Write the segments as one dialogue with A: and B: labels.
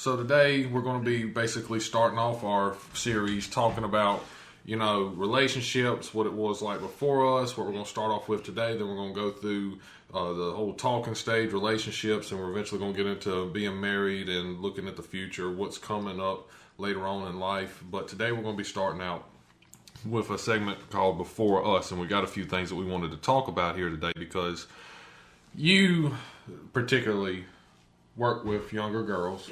A: So today we're going to be basically starting off our series talking about, relationships, what it was like before us, what we're going to start off with today. Then we're going to go through the whole talking stage, relationships, and we're eventually going to get into being married and looking at the future, what's coming up later on in life. But today we're going to be starting out with a segment called Before Us, and we got a few things that we wanted to talk about here today because you particularly work with younger girls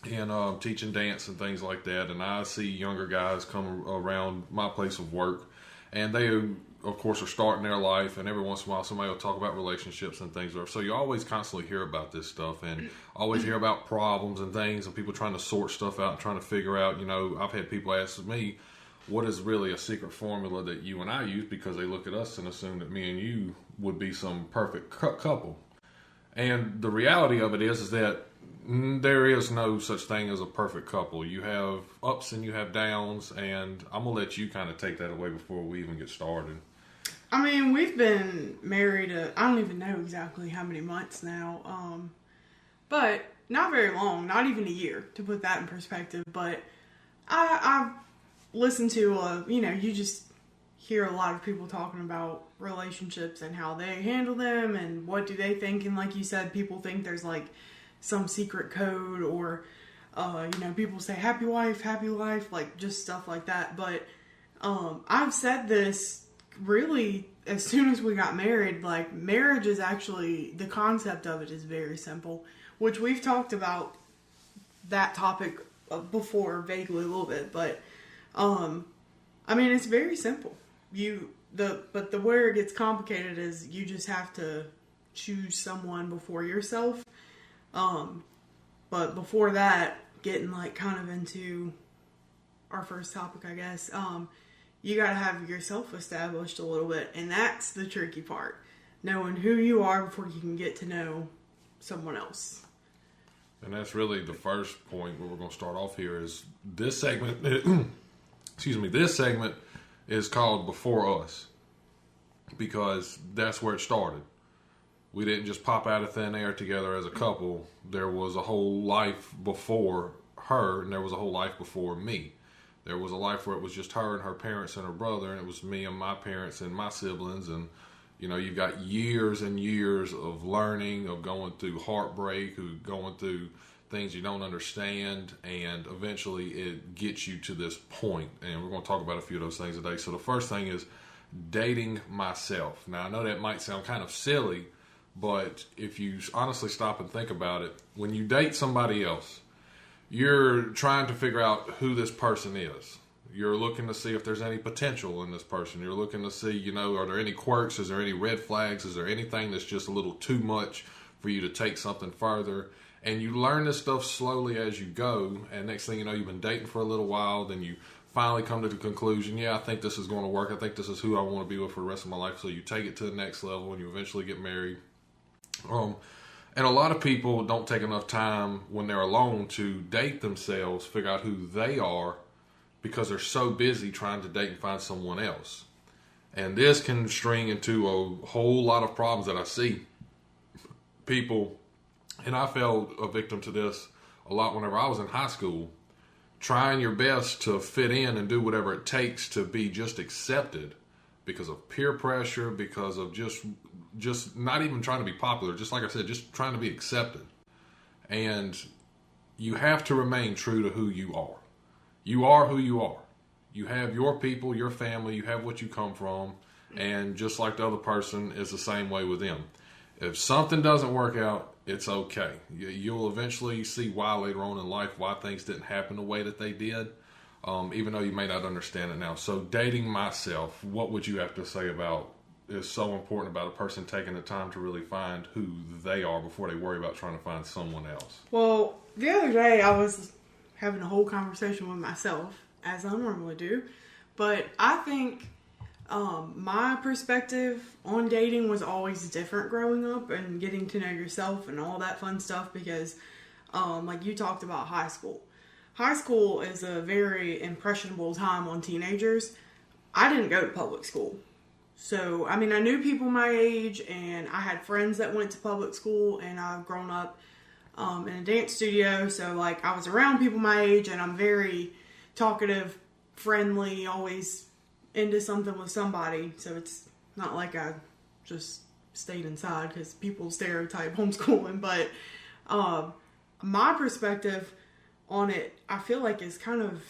A: and teaching dance and things like that, and I see younger guys come around my place of work, and they of course are starting their life, and every once in a while somebody will talk about relationships and things. So you always constantly hear about this stuff, and always hear about problems and things, and people trying to sort stuff out and trying to figure out, I've had people ask me, what is really a secret formula that you and I use, because they look at us and assume that me and you would be some perfect couple. And the reality of it is that there is no such thing as a perfect couple. You have ups and you have downs, and I'm going to let you kind of take that away before we even get started.
B: I mean, we've been married, I don't even know exactly how many months now, but not very long, not even a year, to put that in perspective. But I've listened to, you just hear a lot of people talking about relationships and how they handle them and what do they think. And like you said, people think there's like some secret code, or people say happy wife, happy life, like just stuff like that. But I've said this really as soon as we got married. Like, marriage is actually, the concept of it is very simple, which we've talked about that topic before vaguely a little bit. But it's very simple. But where it gets complicated is you just have to choose someone before yourself. But before that, getting like kind of into our first topic, I guess, you gotta have yourself established a little bit, and that's the tricky part. Knowing who you are before you can get to know someone else.
A: And that's really the first point where we're going to start off here is this segment, this segment is called Before Us, because that's where it started. We didn't just pop out of thin air together as a couple. There was a whole life before her, and there was a whole life before me. There was a life where it was just her and her parents and her brother, and it was me and my parents and my siblings. And, you've got years and years of learning, of going through heartbreak, of going through things you don't understand, and eventually it gets you to this point. And we're going to talk about a few of those things today. So the first thing is dating myself. Now, I know that might sound kind of silly, but if you honestly stop and think about it, when you date somebody else, you're trying to figure out who this person is. You're looking to see if there's any potential in this person. You're looking to see, are there any quirks? Is there any red flags? Is there anything that's just a little too much for you to take something further? And you learn this stuff slowly as you go. And next thing you know, you've been dating for a little while. Then you finally come to the conclusion, I think this is going to work. I think this is who I want to be with for the rest of my life. So you take it to the next level, and you eventually get married. And a lot of people don't take enough time when they're alone to date themselves, figure out who they are, because they're so busy trying to date and find someone else. And this can string into a whole lot of problems that I see. People, and I fell a victim to this a lot whenever I was in high school, trying your best to fit in and do whatever it takes to be just accepted because of peer pressure, because of just not even trying to be popular, just like I said, just trying to be accepted. And you have to remain true to who you are. You are who you are. You have your people, your family, you have what you come from, and just like the other person is the same way with them. If something doesn't work out, it's okay. You'll eventually see why later on in life, why things didn't happen the way that they did, even though you may not understand it now. So dating myself, what would you have to say about is so important about a person taking the time to really find who they are before they worry about trying to find someone else?
B: Well, the other day I was having a whole conversation with myself, as I normally do, but I think my perspective on dating was always different growing up and getting to know yourself and all that fun stuff, because like you talked about high school. High school is a very impressionable time on teenagers. I didn't go to public school. So, I knew people my age, and I had friends that went to public school, and I've grown up in a dance studio. So, like, I was around people my age, and I'm very talkative, friendly, always into something with somebody. So it's not like I just stayed inside because people stereotype homeschooling. But my perspective on it, I feel like is kind of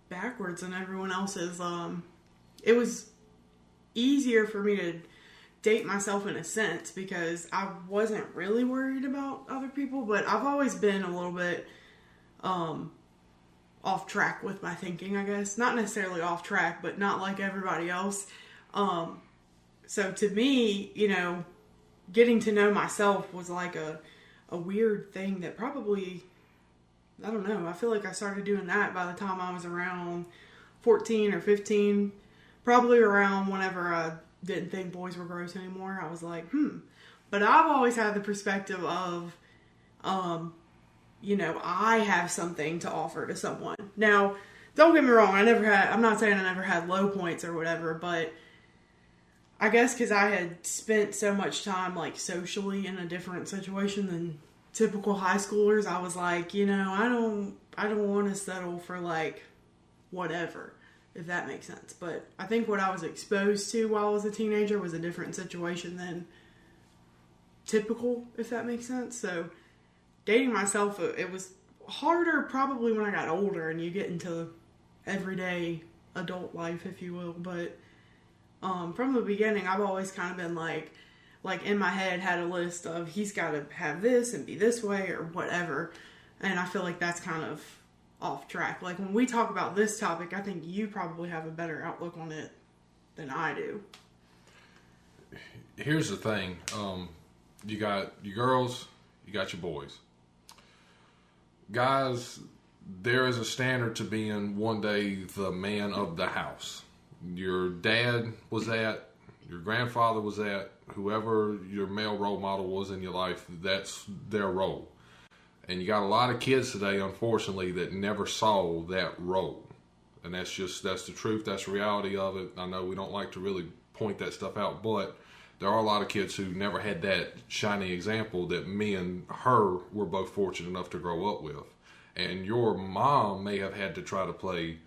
B: backwards than everyone else's. It was easier for me to date myself in a sense because I wasn't really worried about other people, but I've always been a little bit off track with my thinking, I guess. Not necessarily off track, but not like everybody else. So to me, you know, getting to know myself was like a weird thing that probably, I don't know, I feel like I started doing that by the time I was around 14 or 15. Probably around whenever I didn't think boys were gross anymore. I was like, But I've always had the perspective of, you know, I have something to offer to someone. Now, don't get me wrong, I'm not saying I never had low points or whatever, but I guess because I had spent so much time, like, socially in a different situation than typical high schoolers, I was like, you know, I don't want to settle for, like, whatever, if that makes sense. But I think what I was exposed to while I was a teenager was a different situation than typical, if that makes sense. So dating myself, it was harder probably when I got older and you get into everyday adult life, if you will. But from the beginning, I've always kind of been like in my head had a list of he's got to have this and be this way or whatever. And I feel like that's kind of off track. Like when we talk about this topic, I think you probably have a better outlook on it than I do.
A: Here's the thing. You got your girls, you got your boys. Guys, there is a standard to being one day the man of the house. Your dad was that, your grandfather was that, whoever your male role model was in your life, that's their role. And you got a lot of kids today, unfortunately, that never saw that role. And that's the truth, that's the reality of it. I know we don't like to really point that stuff out, but there are a lot of kids who never had that shiny example that me and her were both fortunate enough to grow up with. And your mom may have had to try to play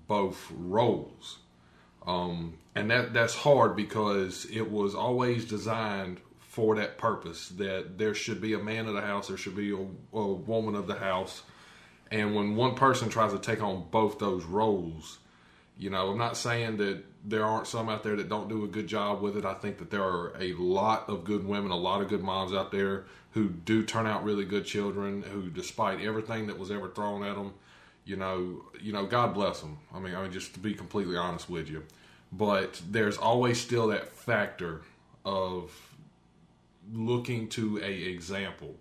A: both roles. And that's hard because it was always designed for that purpose, that there should be a man of the house, there should be a woman of the house. And when one person tries to take on both those roles, you know, I'm not saying that there aren't some out there that don't do a good job with it. I think that there are a lot of good women, a lot of good moms out there who do turn out really good children, who despite everything that was ever thrown at them, you know, God bless them. I mean, just to be completely honest with you. But there's always still that factor of looking to a example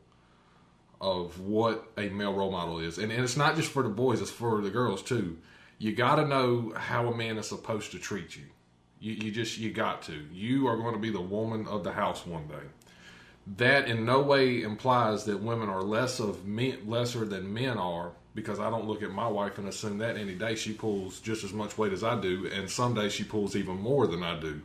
A: of what a male role model is. And it's not just for the boys, it's for the girls too. You got to know how a man is supposed to treat you. You got to. You are going to be the woman of the house one day. That in no way implies that women are lesser than men are, because I don't look at my wife and assume that any day she pulls just as much weight as I do, and some days she pulls even more than I do.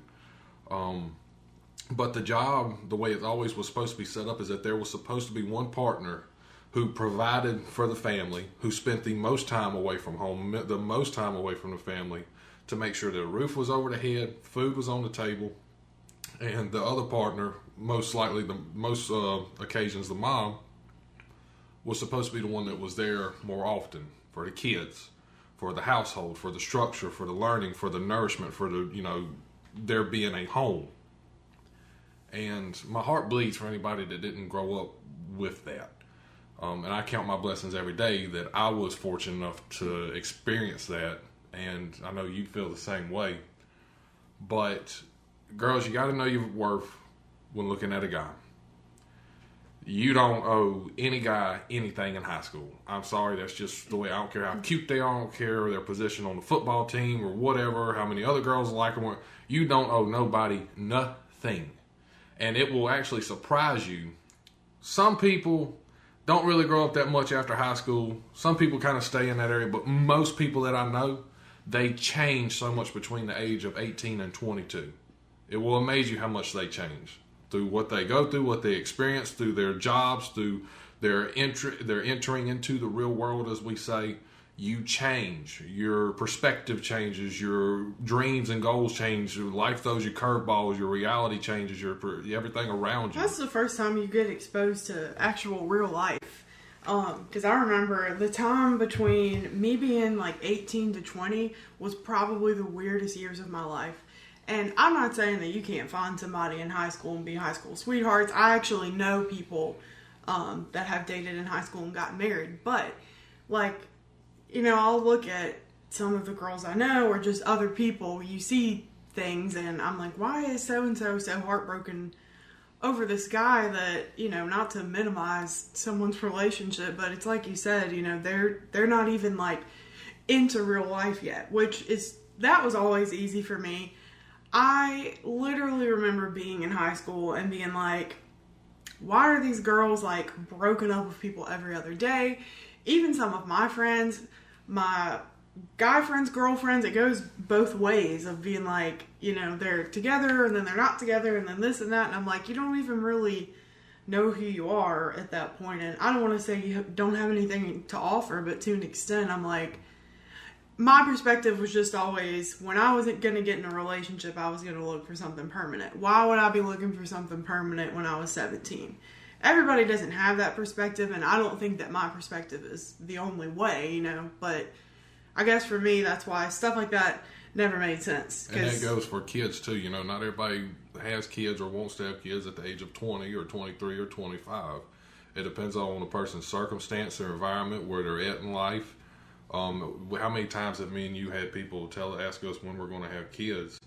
A: But the job, the way it always was supposed to be set up, is that there was supposed to be one partner who provided for the family, who spent the most time away from home, the most time away from the family, to make sure that a roof was over the head, food was on the table, and the other partner, most likely, most occasions, the mom, was supposed to be the one that was there more often for the kids, for the household, for the structure, for the learning, for the nourishment, for the, you know, there being a home. And my heart bleeds for anybody that didn't grow up with that. And I count my blessings every day that I was fortunate enough to experience that. And I know you feel the same way. But girls, you got to know your worth when looking at a guy. You don't owe any guy anything in high school. I'm sorry, that's just the way. I don't care how cute they are. I don't care their position on the football team or whatever, how many other girls like them. You don't owe nobody nothing. And it will actually surprise you. Some people don't really grow up that much after high school. Some people kind of stay in that area. But most people that I know, they change so much between the age of 18 and 22. It will amaze you how much they change. Through what they go through, what they experience, through their jobs, through they're entering into the real world, as we say. You change, your perspective changes, your dreams and goals change, your life throws you curveballs, your reality changes, your everything around you.
B: That's the first time you get exposed to actual real life. Because I remember the time between me being like 18 to 20 was probably the weirdest years of my life. And I'm not saying that you can't find somebody in high school and be high school sweethearts. I actually know people that have dated in high school and gotten married. But, like, you know, I'll look at some of the girls I know or just other people. You see things and I'm like, why is so-and-so so heartbroken over this guy that, you know, not to minimize someone's relationship, but it's like you said, you know, they're not even, like, into real life yet, that was always easy for me. I literally remember being in high school and being like, why are these girls, like, broken up with people every other day? Even some of my friends, my guy friends, girlfriends, it goes both ways of being like, you know, they're together and then they're not together and then this and that. And I'm like, you don't even really know who you are at that point. And I don't want to say you don't have anything to offer, but to an extent, I'm like, my perspective was just always, when I wasn't going to get in a relationship, I was going to look for something permanent. Why would I be looking for something permanent when I was 17? Everybody doesn't have that perspective, and I don't think that my perspective is the only way, you know, but I guess for me, that's why stuff like that never made sense.
A: And that goes for kids, too. You know, not everybody has kids or wants to have kids at the age of 20 or 23 or 25. It depends on the person's circumstance, their environment, where they're at in life. How many times have me and you had people ask us when we're going to have kids?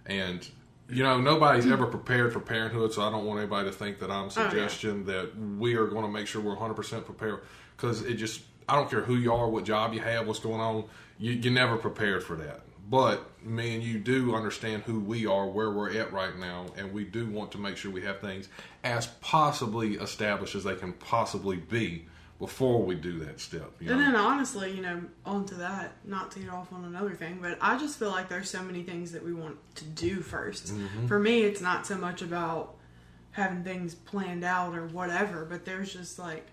A: And, you know, nobody's ever prepared for parenthood, so I don't want anybody to think that I'm suggesting that we are going to make sure we're 100% prepared. Because I don't care who you are, what job you have, what's going on, you're never prepared for that. But me and you do understand who we are, where we're at right now, and we do want to make sure we have things as possibly established as they can possibly be before we do that step. You know?
B: And then honestly, you know, onto that, not to get off on another thing, but I just feel like there's so many things that we want to do first. Mm-hmm. For me, it's not so much about having things planned out or whatever, but there's just like,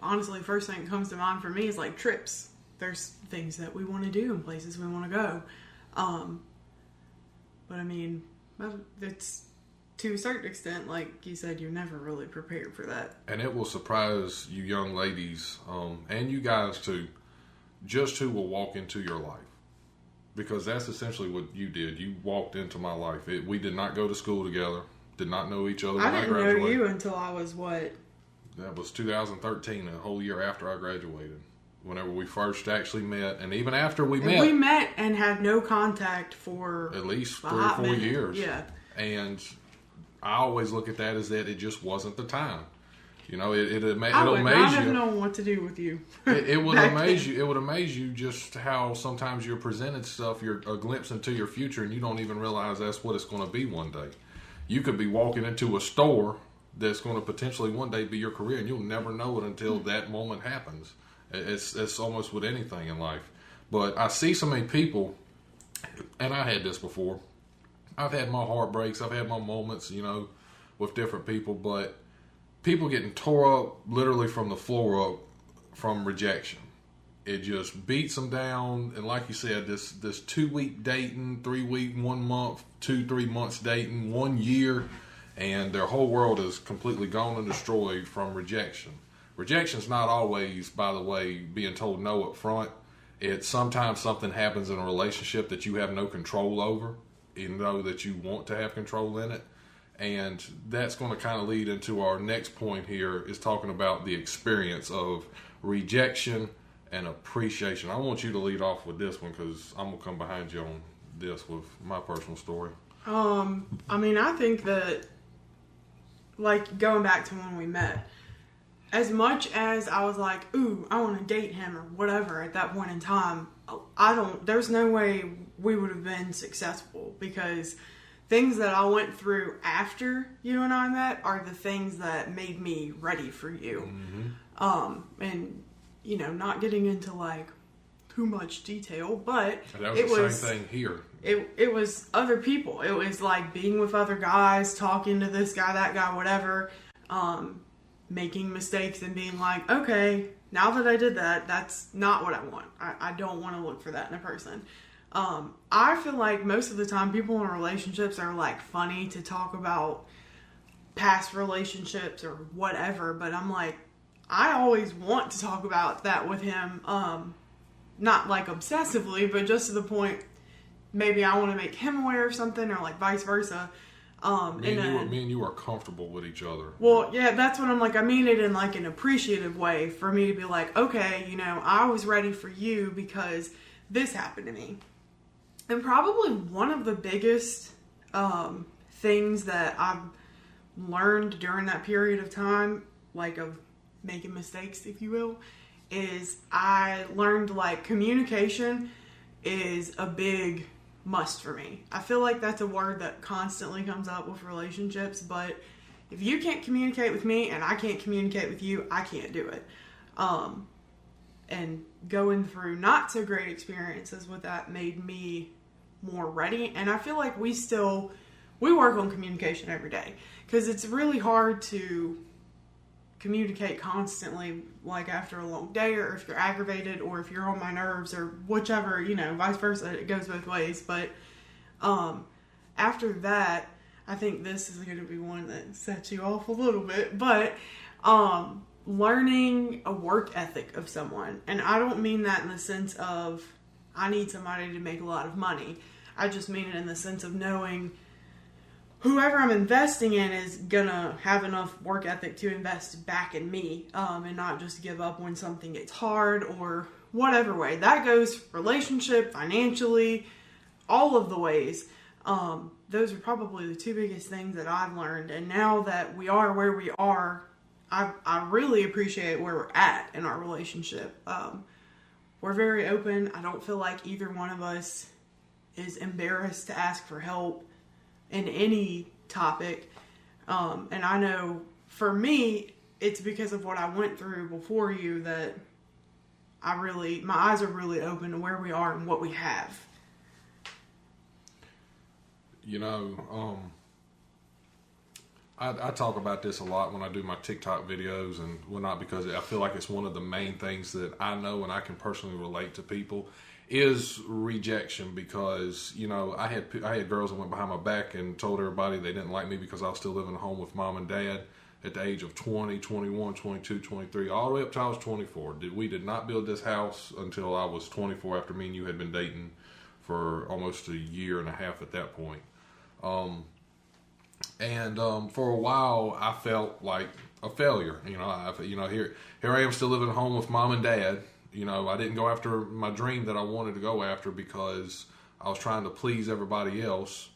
B: honestly, first thing that comes to mind for me is like trips. There's things that we want to do and places we want to go. But I mean, it's to a certain extent, like you said, you're never really prepared for that.
A: And it will surprise you young ladies, and you guys too, just who will walk into your life. Because that's essentially what you did. You walked into my life. We did not go to school together, did not know each other when I graduated. I didn't know
B: you until I was what?
A: That was 2013, a whole year after I graduated. Whenever we first actually met, and even after we met.
B: We met and had no contact for
A: at least 3 or 4 years.
B: Yeah.
A: And I always look at that as that it just wasn't the time. You know, it'll amaze you.
B: I would not have known what to do with you.
A: It would amaze you. It would amaze you just how sometimes you're presented stuff, you're a glimpse into your future, and you don't even realize that's what it's going to be one day. You could be walking into a store that's going to potentially one day be your career, and you'll never know it until that moment happens. It's almost with anything in life. But I see so many people, and I had this before. I've had my heartbreaks. I've had my moments, you know, with different people. But people getting tore up literally from the floor up from rejection. It just beats them down. And like you said, this 2-week dating, 3-week, 1 month, 2-3 months dating, 1 year, and their whole world is completely gone and destroyed from rejection. Rejection's not always, by the way, being told no up front. It's sometimes something happens in a relationship that you have no control over, even though that you want to have control in it. And that's going to kind of lead into our next point here, is talking about the experience of rejection and appreciation. I want you to lead off with this one because I'm going to come behind you on this with my personal story.
B: I mean, I think that, like, going back to when we met, as much as I was like, ooh, I want to date him or whatever at that point in time, there's no way we would have been successful, because things that I went through after you and I met are the things that made me ready for you. Mm-hmm. And, you know, not getting into like too much detail, but
A: that was the same thing here.
B: It was other people. It was like being with other guys, talking to this guy, that guy, whatever. making mistakes and being like, okay, now that I did that, that's not what I want. I don't want to look for that in a person. I feel like most of the time people in relationships are like funny to talk about past relationships or whatever, but I'm like, I always want to talk about that with him, not like obsessively, but just to the point, maybe I want to make him aware of something or like vice versa.
A: Me and you are comfortable with each other.
B: Well, yeah, that's what I'm like. I mean it in like an appreciative way for me to be like, okay, you know, I was ready for you because this happened to me. And probably one of the biggest things that I've learned during that period of time, like of making mistakes, if you will, is I learned like communication is a big must for me. I feel like that's a word that constantly comes up with relationships, but if you can't communicate with me and I can't communicate with you, I can't do it. And going through not so great experiences with that made me more ready. And I feel like we work on communication every day because it's really hard to communicate constantly, like after a long day, or if you're aggravated, or if you're on my nerves, or whichever, you know, vice versa. It goes both ways. But after that, I think this is going to be one that sets you off a little bit. But learning a work ethic of someone, and I don't mean that in the sense of I need somebody to make a lot of money. I just mean it in the sense of knowing whoever I'm investing in is gonna have enough work ethic to invest back in me, and not just give up when something gets hard or whatever way. That goes relationship, financially, all of the ways. Those are probably the two biggest things that I've learned. And now that we are where we are, I really appreciate where we're at in our relationship. We're very open. I don't feel like either one of us is embarrassed to ask for help in any topic. And I know for me, it's because of what I went through before you that my eyes are really open to where we are and what we have.
A: You know, I talk about this a lot when I do my TikTok videos and whatnot, because I feel like it's one of the main things that I know and I can personally relate to people is rejection. Because, you know, I had girls that went behind my back and told everybody they didn't like me because I was still living at home with mom and dad at the age of 20, 21, 22, 23, all the way up till I was 24. We did not build this house until I was 24, after me and you had been dating for almost a year and a half at that point. For a while, I felt like a failure. Here I am still living at home with mom and dad. You know, I didn't go after my dream that I wanted to go after because I was trying to please everybody else.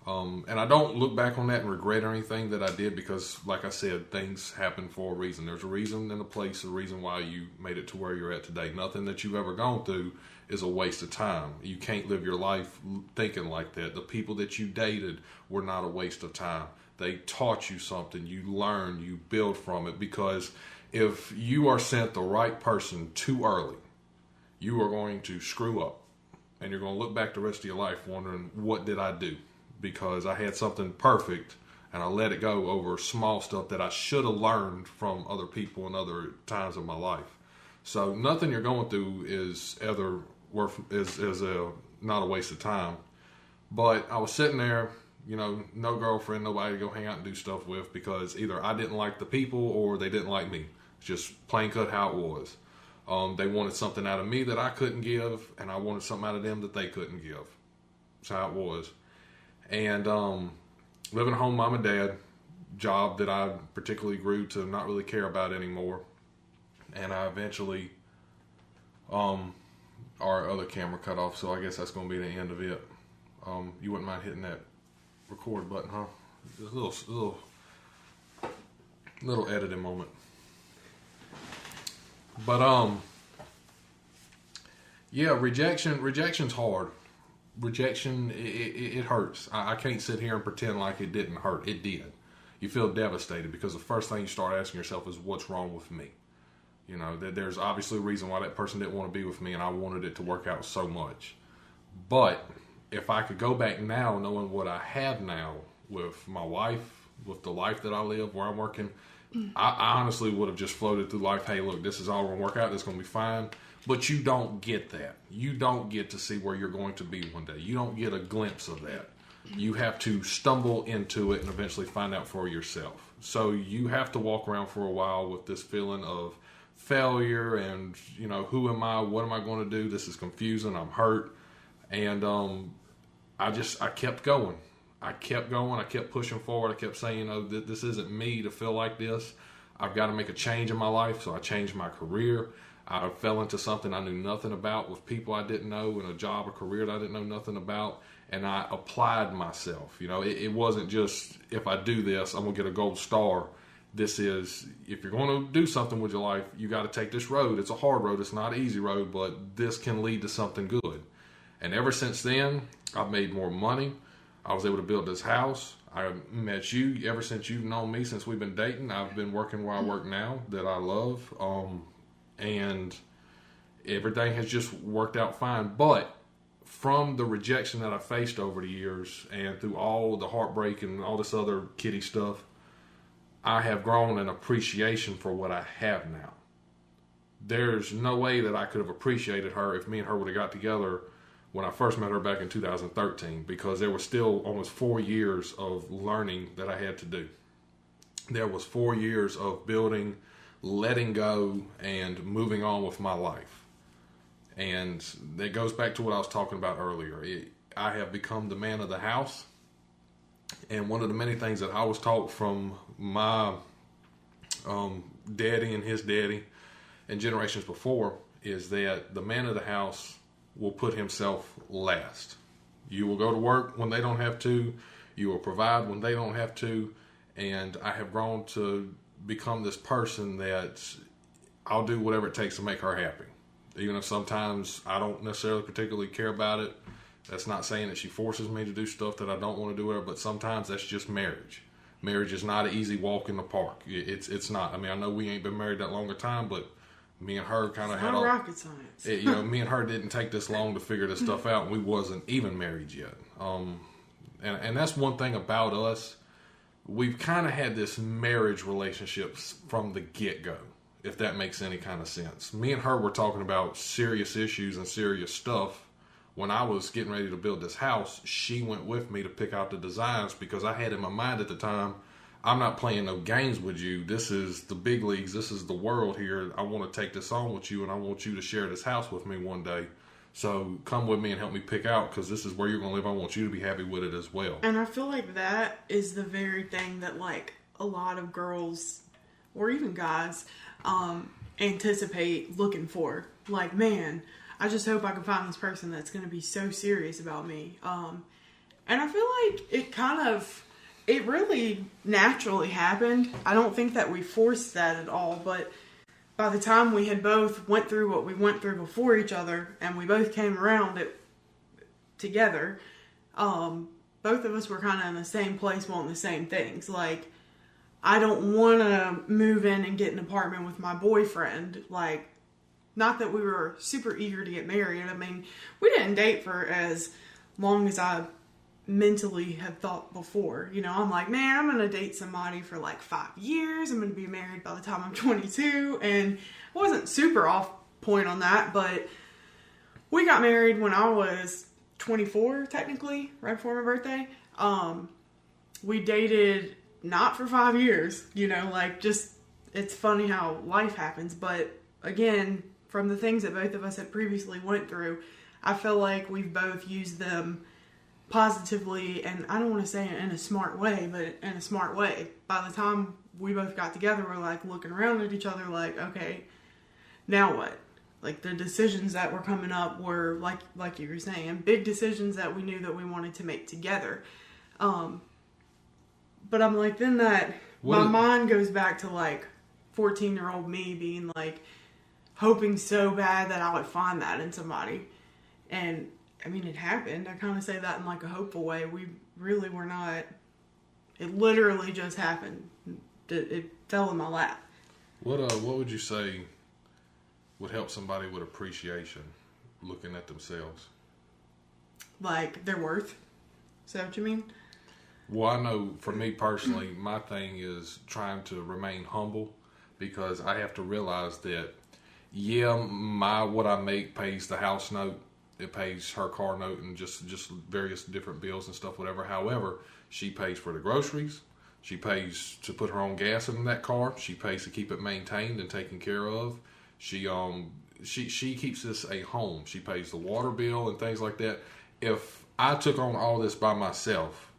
A: And I don't look back on that and regret anything that I did, because, like I said, things happen for a reason. There's a reason and a place, a reason why you made it to where you're at today. Nothing that you've ever gone through is a waste of time. You can't live your life thinking like that. The people that you dated were not a waste of time. They taught you something. You learn, you build from it, because if you are sent the right person too early, you are going to screw up, and you're going to look back the rest of your life wondering, what did I do? Because I had something perfect and I let it go over small stuff that I should have learned from other people in other times of my life. So nothing you're going through is not a waste of time. But I was sitting there, you know, no girlfriend, nobody to go hang out and do stuff with, because either I didn't like the people or they didn't like me. It's just plain cut how it was. They wanted something out of me that I couldn't give, and I wanted something out of them that they couldn't give. That's how it was. And living at home, mom and dad, job that I particularly grew to not really care about anymore. And I eventually, our other camera cut off, so I guess that's going to be the end of it. You wouldn't mind hitting that record button, huh? Just a little editing moment. But yeah, rejection's hard. Rejection, it hurts. I can't sit here and pretend like it didn't hurt. It did. You feel devastated, because the first thing you start asking yourself is, what's wrong with me? You know, there's obviously a reason why that person didn't want to be with me, and I wanted it to work out so much. But if I could go back now, knowing what I have now with my wife, with the life that I live, where I'm working, I honestly would have just floated through life. Hey, look, this is all going to work out. This is going to be fine. But you don't get that. You don't get to see where you're going to be one day. You don't get a glimpse of that. You have to stumble into it and eventually find out for yourself. So you have to walk around for a while with this feeling of failure and, who am I? What am I going to do? This is confusing. I'm hurt. And I kept going. I kept pushing forward. I kept saying, this isn't me to feel like this. I've got to make a change in my life. So I changed my career. I fell into something I knew nothing about with people I didn't know, and a job, a career that I didn't know nothing about, and I applied myself. It wasn't just, if I do this, I'm going to get a gold star. This is, if you're going to do something with your life, you got to take this road. It's a hard road. It's not an easy road, but this can lead to something good. And ever since then, I've made more money. I was able to build this house. I met you. Ever since you've known me, since we've been dating, I've been working where I work now that I love. And everything has just worked out fine. But from the rejection that I faced over the years and through all the heartbreak and all this other kiddie stuff, I have grown an appreciation for what I have now. There's no way that I could have appreciated her if me and her would have got together when I first met her back in 2013, because there was still almost 4 years of learning that I had to do. There was 4 years of building, letting go, and moving on with my life. And that goes back to what I was talking about earlier. I have become the man of the house. And one of the many things that I was taught from my daddy and his daddy and generations before is that the man of the house will put himself last. You will go to work when they don't have to. You will provide when they don't have to. And I have grown to become this person that I'll do whatever it takes to make her happy. Even if sometimes I don't necessarily particularly care about it. That's not saying that she forces me to do stuff that I don't want to do, but sometimes that's just marriage. Marriage is not an easy walk in the park. It's not. I mean, I know we ain't been married that long a time, but me and her kind of had
B: all rocket science.
A: Me and her didn't take this long to figure this stuff out, and we wasn't even married yet. And that's one thing about us. We've kind of had this marriage relationship from the get-go, if that makes any kind of sense. Me and her were talking about serious issues and serious stuff. When I was getting ready to build this house, she went with me to pick out the designs because I had in my mind at the time, I'm not playing no games with you. This is the big leagues. This is the world here. I want to take this on with you, and I want you to share this house with me one day. So come with me and help me pick out, because this is where you're going to live. I want you to be happy with it as well.
B: And I feel like that is the very thing that, like, a lot of girls or even guys anticipate looking for. Like, man, I just hope I can find this person that's going to be so serious about me. And I feel like it really naturally happened. I don't think that we forced that at all, but by the time we had both went through what we went through before each other, and we both came around it together, both of us were kind of in the same place wanting the same things. Like, I don't want to move in and get an apartment with my boyfriend. Like, not that we were super eager to get married. I mean, we didn't date for as long as I mentally had thought before. I'm like, man, I'm going to date somebody for like 5 years. I'm going to be married by the time I'm 22. And I wasn't super off point on that, but we got married when I was 24, technically, right before my birthday. We dated not for 5 years, just, it's funny how life happens. But again, from the things that both of us had previously went through, I feel like we've both used them positively, and I don't want to say it in a smart way, but in a smart way. By the time we both got together, we're like looking around at each other like, okay, now what? Like, the decisions that were coming up were, like you were saying, big decisions that we knew that we wanted to make together. But I'm like, then my mind goes back to like 14-year-old me being like, hoping so bad that I would find that in somebody. And I mean, it happened. I kind of say that in like a hopeful way. We really were not. It literally just happened. It fell in my lap.
A: What would you say would help somebody with appreciation, looking at themselves?
B: Like their worth? Is that what you mean?
A: Well, I know for me personally, my thing is trying to remain humble because I have to realize that, yeah, what I make pays the house note, it pays her car note, and just various different bills and stuff, whatever. However, she pays for the groceries. She pays to put her own gas in that car. She pays to keep it maintained and taken care of. She keeps this a home. She pays the water bill and things like that. If I took on all this by myself,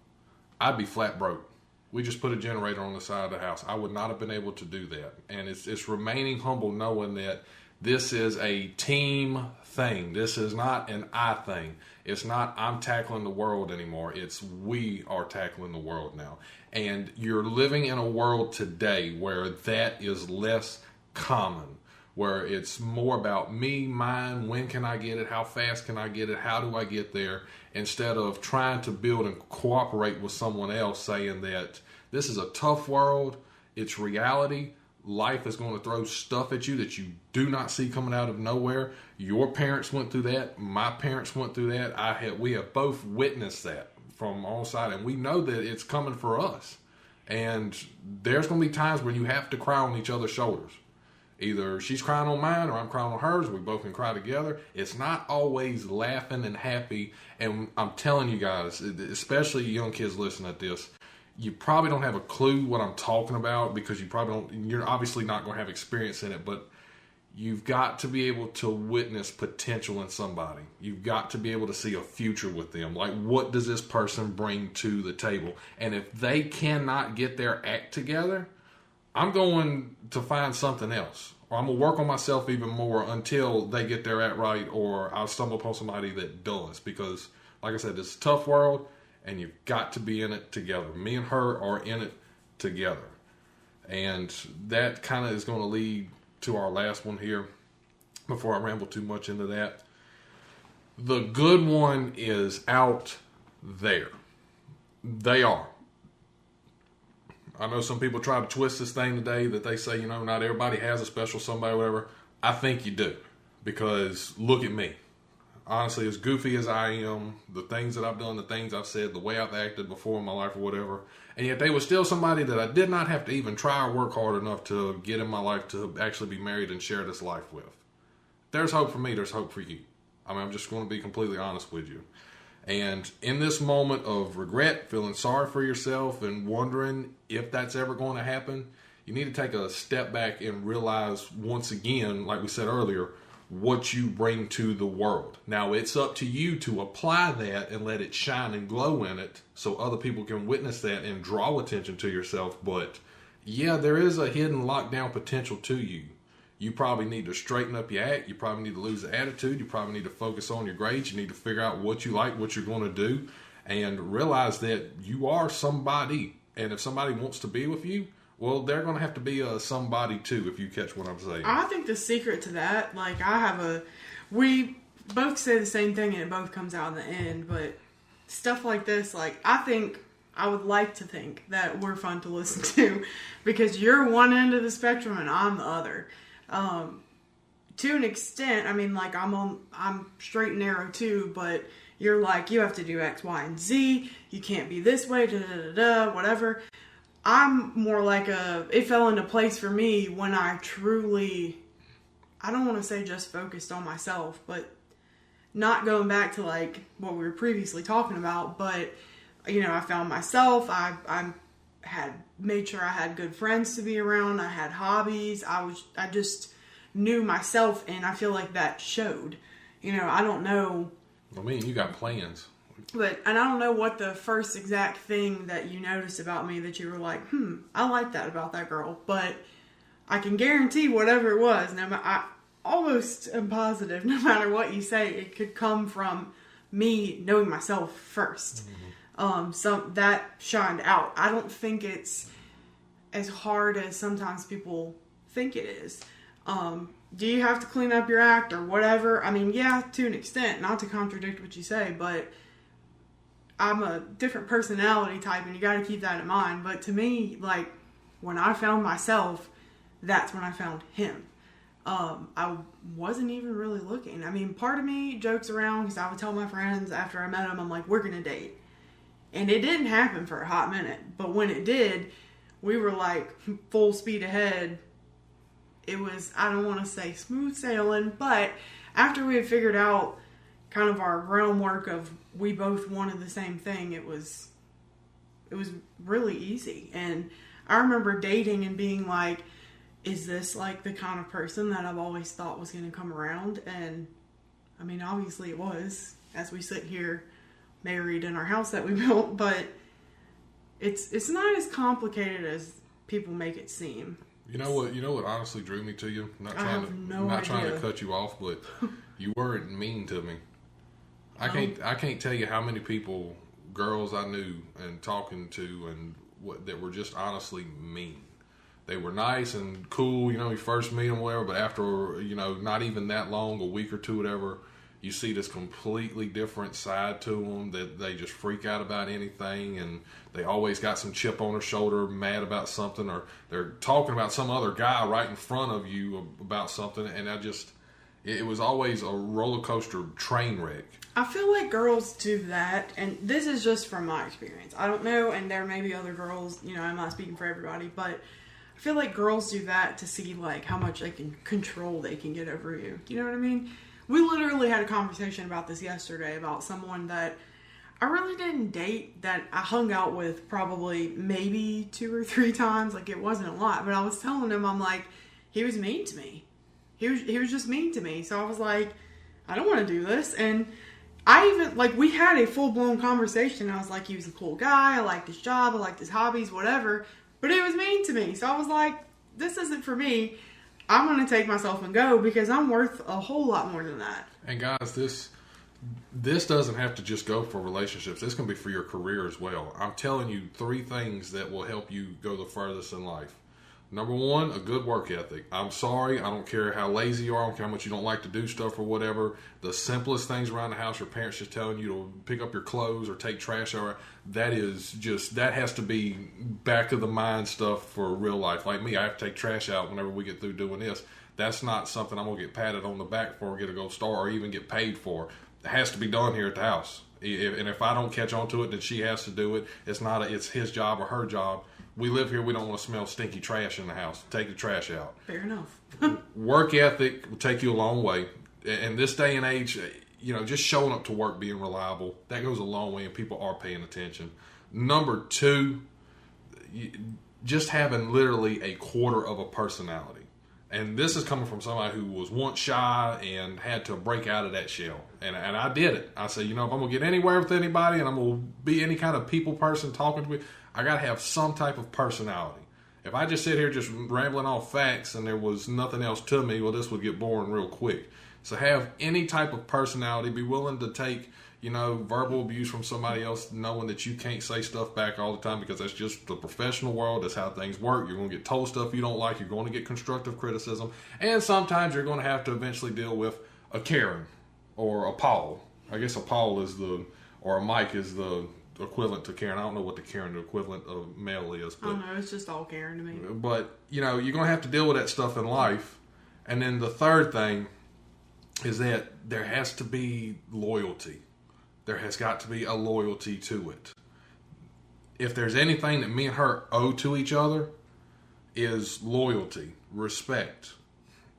A: I'd be flat broke. We just put a generator on the side of the house. I would not have been able to do that. And it's remaining humble knowing that this is a team thing. This is not an I thing. It's not I'm tackling the world anymore. It's we are tackling the world now. And you're living in a world today where that is less common, where it's more about me, mine, when can I get it, how fast can I get it, how do I get there, instead of trying to build and cooperate with someone else, saying that this is a tough world, it's reality, life is going to throw stuff at you that you do not see coming out of nowhere. Your parents went through that, my parents went through that, we have both witnessed that from all sides, and we know that it's coming for us. And there's going to be times when you have to cry on each other's shoulders. Either she's crying on mine or I'm crying on hers. We both can cry together. It's not always laughing and happy. And I'm telling you guys, especially young kids listening to this, you probably don't have a clue what I'm talking about because you're obviously not going to have experience in it, but you've got to be able to witness potential in somebody. You've got to be able to see a future with them. Like, what does this person bring to the table? And if they cannot get their act together, I'm going to find something else, or I'm going to work on myself even more until they get their act right, or I'll stumble upon somebody that does. Because, like I said, it's a tough world, and you've got to be in it together. Me and her are in it together. And that kind of is going to lead to our last one here, before I ramble too much into that. The good one is out there. They are. I know some people try to twist this thing today that they say, not everybody has a special somebody or whatever. I think you do. Because look at me. Honestly, as goofy as I am, the things that I've done, the things I've said, the way I've acted before in my life or whatever, and yet they were still somebody that I did not have to even try or work hard enough to get in my life to actually be married and share this life with. There's hope for me, there's hope for you. I'm just going to be completely honest with you. And in this moment of regret, feeling sorry for yourself and wondering if that's ever going to happen, you need to take a step back and realize once again, like we said earlier, what you bring to the world. Now, it's up to you to apply that and let it shine and glow in it so other people can witness that and draw attention to yourself. But yeah, there is a hidden lockdown potential to you. You probably need to straighten up your act. You probably need to lose the attitude. You probably need to focus on your grades. You need to figure out what you like, what you're going to do, and realize that you are somebody. And if somebody wants to be with you, well, they're going to have to be a somebody too, if you catch what I'm saying.
B: I think the secret to that, we both say the same thing and it both comes out in the end, but stuff like this, I would like to think that we're fun to listen to because you're one end of the spectrum and I'm the other. To an extent, I'm straight and narrow too, but you're like, you have to do X, Y, and Z. You can't be this way, whatever. I'm more like it fell into place for me when I truly, I don't want to say just focused on myself, but not going back to like what we were previously talking about, but I found myself, I had made sure I had good friends to be around, I had hobbies, I just knew myself, and I feel like that showed. I don't know.
A: You got plans.
B: And I don't know what the first exact thing that you noticed about me that you were like, I like that about that girl. But I can guarantee whatever it was, I almost am positive, no matter what you say, it could come from me knowing myself first. Mm-hmm. So that shined out. I don't think it's as hard as sometimes people think it is. Do you have to clean up your act or whatever? Yeah, to an extent, not to contradict what you say, but I'm a different personality type and you got to keep that in mind. But to me, like, when I found myself, that's when I found him. I wasn't even really looking. Part of me jokes around because I would tell my friends after I met him, I'm like, we're going to date. And it didn't happen for a hot minute. But when it did, we were like full speed ahead. It was, I don't want to say smooth sailing, but after we had figured out kind of our groundwork of we both wanted the same thing, it was really easy. And I remember dating and being like, is this like the kind of person that I've always thought was going to come around? And I mean, obviously it was, as we sit here married in our house that we built, but it's not as complicated as people make it seem.
A: You know what honestly drew me to you?
B: I have no idea.
A: Trying to cut you off, but you weren't mean to me. I can't tell you how many people, girls I knew and talking to, and that were just honestly mean. They were nice and cool, you first meet them, whatever, but after, not even that long, a week or two, whatever, you see this completely different side to them, that they just freak out about anything, and they always got some chip on their shoulder, mad about something, or they're talking about some other guy right in front of you about something, and it was always a roller coaster train wreck.
B: I feel like girls do that, and this is just from my experience. I don't know, and there may be other girls, I'm not speaking for everybody, but I feel like girls do that to see like how much control they can get over you. You know what I mean? We literally had a conversation about this yesterday about someone that I really didn't date, that I hung out with probably maybe 2 or 3 times. Like, it wasn't a lot, but I was telling him, I'm like, he was mean to me. He was just mean to me. So I was like, I don't want to do this. And I even, we had a full-blown conversation. I was like, he was a cool guy. I liked his job. I liked his hobbies, whatever. But he was mean to me. So I was like, this isn't for me. I'm going to take myself and go, because I'm worth a whole lot more than that.
A: And guys, this doesn't have to just go for relationships. This can be for your career as well. I'm telling you 3 things that will help you go the furthest in life. Number 1, a good work ethic. I'm sorry, I don't care how lazy you are, I don't care how much you don't like to do stuff or whatever. The simplest things around the house, your parents just telling you to pick up your clothes or take trash out, that has to be back of the mind stuff for real life. Like me, I have to take trash out whenever we get through doing this. That's not something I'm going to get patted on the back for, get a gold star, or even get paid for. It has to be done here at the house. And if I don't catch on to it, then she has to do it. It's his job or her job. We live here. We don't want to smell stinky trash in the house. Take the trash out.
B: Fair enough.
A: Work ethic will take you a long way. In this day and age, just showing up to work, being reliable, that goes a long way, and people are paying attention. Number 2, just having literally a quarter of a personality. And this is coming from somebody who was once shy and had to break out of that shell. And I did it. I said, if I'm going to get anywhere with anybody and I'm going to be any kind of people person talking to me, I got to have some type of personality. If I just sit here just rambling off facts and there was nothing else to me, well, this would get boring real quick. So have any type of personality. Be willing to take, verbal abuse from somebody else, knowing that you can't say stuff back all the time, because that's just the professional world. That's how things work. You're going to get told stuff you don't like. You're going to get constructive criticism. And sometimes you're going to have to eventually deal with a Karen or a Paul. I guess a Paul or a Mike is the equivalent to Karen. I don't know what the Karen equivalent of male is. But,
B: I don't know. It's just all Karen to me.
A: But, you're going to have to deal with that stuff in life. And then the third thing is that there has to be loyalty. There has got to be a loyalty to it. If there's anything that me and her owe to each other, is loyalty, respect.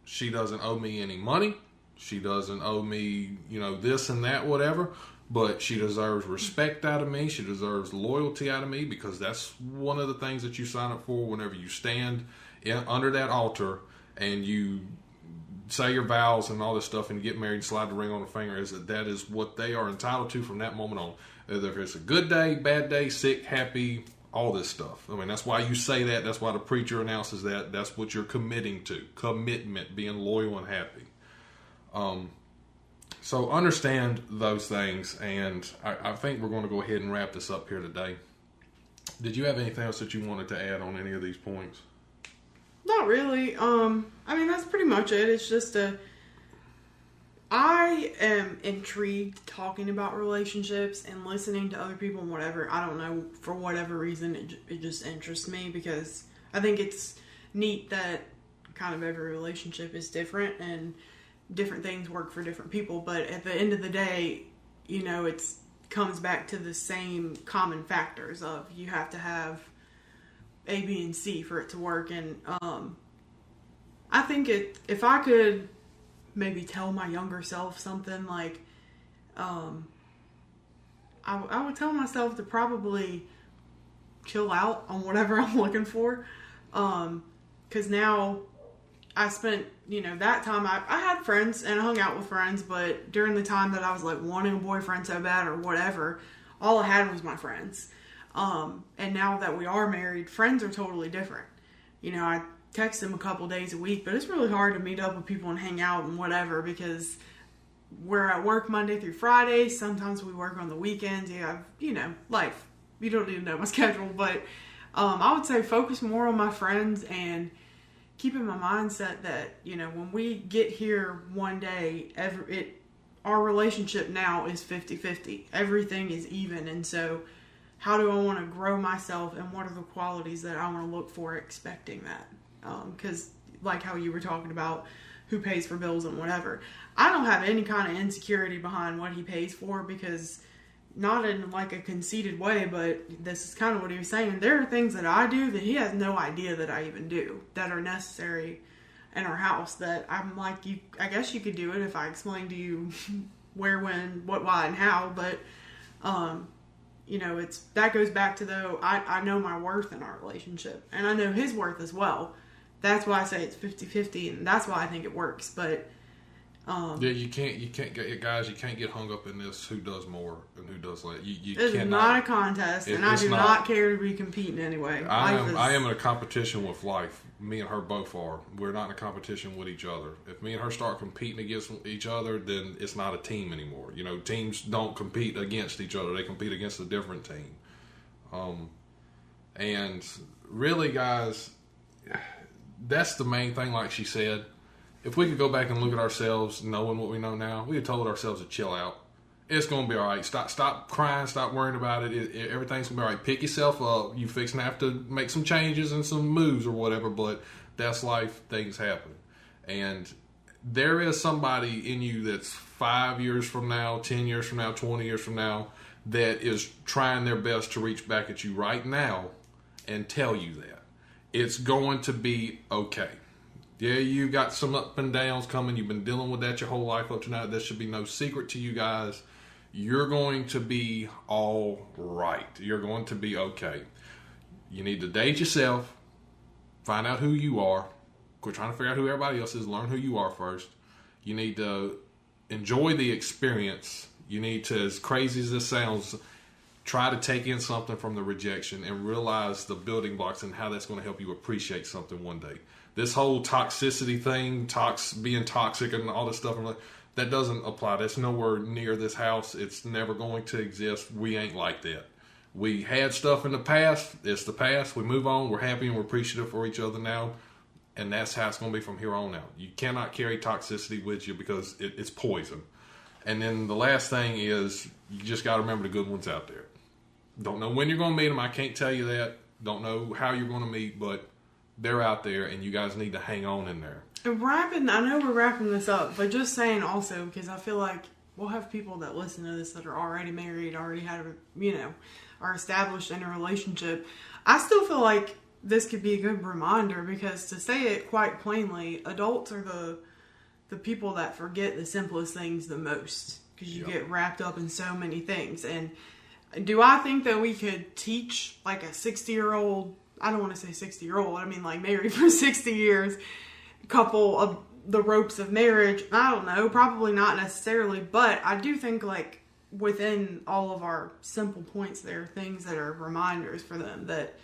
A: She doesn't owe me any money. She doesn't owe me, this and that, whatever. But she deserves respect out of me. She deserves loyalty out of me, because that's one of the things that you sign up for whenever you stand under that altar and you say your vows and all this stuff and get married and slide the ring on the finger, is that is what they are entitled to from that moment on. If it's a good day, bad day, sick, happy, all this stuff. I mean, that's why you say that. That's why the preacher announces that. That's what you're committing to. Commitment, being loyal and happy. So understand those things, and I think we're going to go ahead and wrap this up here today. Did you have anything else that you wanted to add on any of these points?
B: Not really. I mean, that's pretty much it. It's just I am intrigued talking about relationships and listening to other people and whatever. I don't know, for whatever reason, it just interests me, because I think it's neat that kind of every relationship is different and different things work for different people. But at the end of the day, it's comes back to the same common factors of you have to have A, B, and C for it to work. And I think if I could maybe tell my younger self something, like I would tell myself to probably chill out on whatever I'm looking for. Because now I spent, that time I had friends and I hung out with friends, but during the time that I was like wanting a boyfriend so bad or whatever, all I had was my friends. And now that we are married, friends are totally different. I text them a couple days a week, but it's really hard to meet up with people and hang out and whatever because we're at work Monday through Friday. Sometimes we work on the weekends. You have, life. You don't need to know my schedule, but I would say focus more on my friends and keep in my mindset that, when we get here one day, our relationship now is 50-50. Everything is even. And so how do I want to grow myself and what are the qualities that I want to look for expecting that? Because like how you were talking about who pays for bills and whatever, I don't have any kind of insecurity behind what he pays for because not in like a conceited way, but this is kind of what he was saying. There are things that I do that he has no idea that I even do that are necessary in our house that I'm like, I guess you could do it if I explained to you where, when, what, why, and how, but that goes back to I know my worth in our relationship and I know his worth as well. That's why I say it's 50-50 and that's why I think it works. But
A: you can't get guys. You can't get hung up in this. Who does more and who does less?
B: It's not a contest, and I do not care to be competing anyway.
A: I am in a competition with life. Me and her both are. We're not in a competition with each other. If me and her start competing against each other, then it's not a team anymore. Teams don't compete against each other. They compete against a different team. And really, guys, that's the main thing. Like she said. If we could go back and look at ourselves, knowing what we know now, we had told ourselves to chill out. It's going to be all right. Stop crying. Stop worrying about it. Everything's going to be all right. Pick yourself up. You fixing to have to make some changes and some moves or whatever, but that's life. Things happen. And there is somebody in you that's 5 years from now, 10 years from now, 20 years from now, that is trying their best to reach back at you right now and tell you that. It's going to be okay. Yeah, you've got some up and downs coming. You've been dealing with that your whole life up to now. That should be no secret to you guys. You're going to be all right. You're going to be okay. You need to date yourself. Find out who you are. Quit trying to figure out who everybody else is. Learn who you are first. You need to enjoy the experience. You need to, as crazy as this sounds, try to take in something from the rejection and realize the building blocks and how that's going to help you appreciate something one day. This whole toxicity thing, being toxic and all this stuff, that doesn't apply. That's nowhere near this house. It's never going to exist. We ain't like that. We had stuff in the past. It's the past. We move on. We're happy and we're appreciative for each other now. And that's how it's going to be from here on out. You cannot carry toxicity with you because it's poison. And then the last thing is you just got to remember the good ones out there. Don't know when you're going to meet them. I can't tell you that. Don't know how you're going to meet, but they're out there, and you guys need to hang on in there.
B: And I know we're wrapping this up, but just saying also, because I feel like we'll have people that listen to this that are already married, already had are established in a relationship. I still feel like this could be a good reminder because to say it quite plainly, adults are the people that forget the simplest things the most because you get wrapped up in so many things. And do I think that we could teach like a 60-year-old, I don't want to say 60-year-old, I mean like married for 60 years, couple of the ropes of marriage? I don't know, probably not necessarily, but I do think like within all of our simple points there are things that are reminders for them that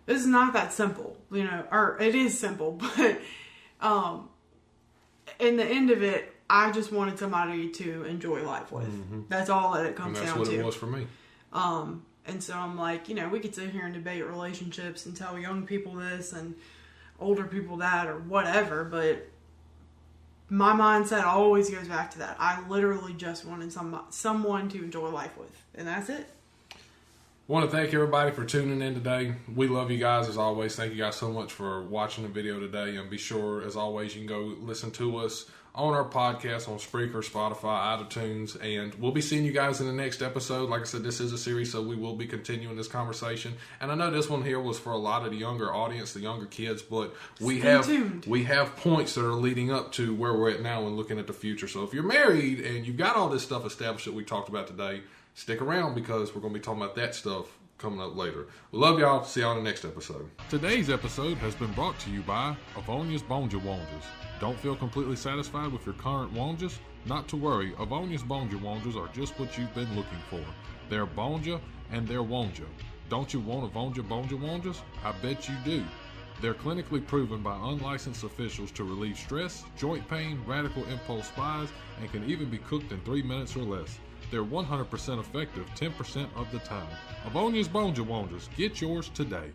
B: this is not that simple, or it is simple, but in the end of it, I just wanted somebody to enjoy life with. Mm-hmm. That's all that it comes down to.
A: And that's what it was for me.
B: And so I'm like, we could sit here and debate relationships and tell young people this and older people that or whatever, but my mindset always goes back to that. I literally just wanted someone to enjoy life with, and that's it.
A: I want to thank everybody for tuning in today. We love you guys as always. Thank you guys so much for watching the video today, and be sure, as always, you can go listen to us on our podcast on Spreaker, Spotify, iTunes, and we'll be seeing you guys in the next episode. Like I said, this is a series, so we will be continuing this conversation. And I know this one here was for a lot of the younger audience, the younger kids, but we have points that are leading up to where we're at now and looking at the future. So if you're married and you've got all this stuff established that we talked about today, stick around because we're going to be talking about that stuff coming up later. We love y'all. See y'all in the next episode. Today's episode has been brought to you by Avonia's Bonja Wonjas. Don't feel completely satisfied with your current Wonjas? Not to worry, Avonia's Bonja Wonjas are just what you've been looking for. They're Bonja and they're Wonja. Don't you want Avonja Bonja Wonjas? I bet you do. They're clinically proven by unlicensed officials to relieve stress, joint pain, radical impulse spies, and can even be cooked in 3 minutes or less. They're 100% effective 10% of the time. Avonia's Bonja Wonjas. Get yours today.